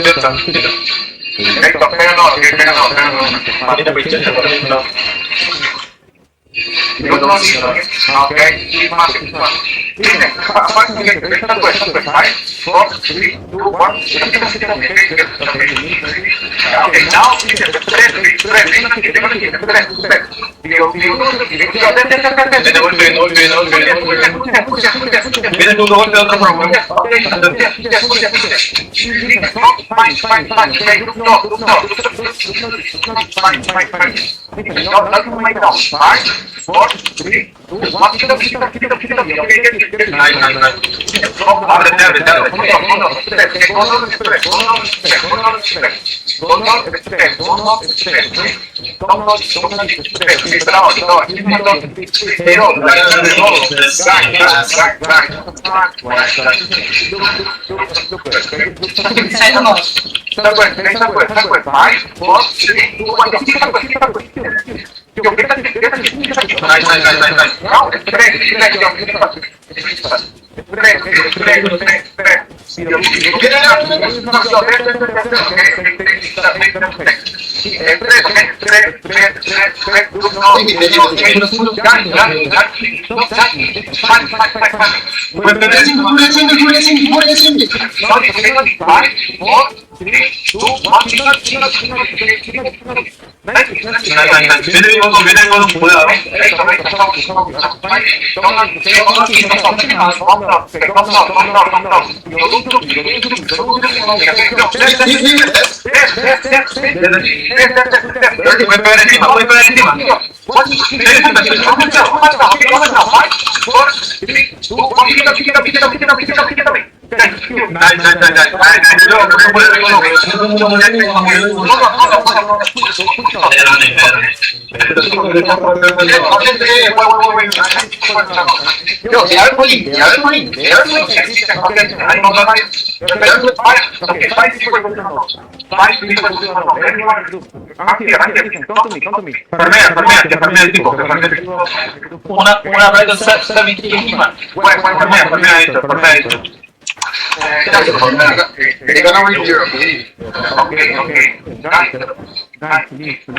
aspetta. Ecco, appena no. Partita precisa, ok, viene tu golpe de otro problema. Per me il tipo, una presa sta vittima. Per me Ok. Dai, finito.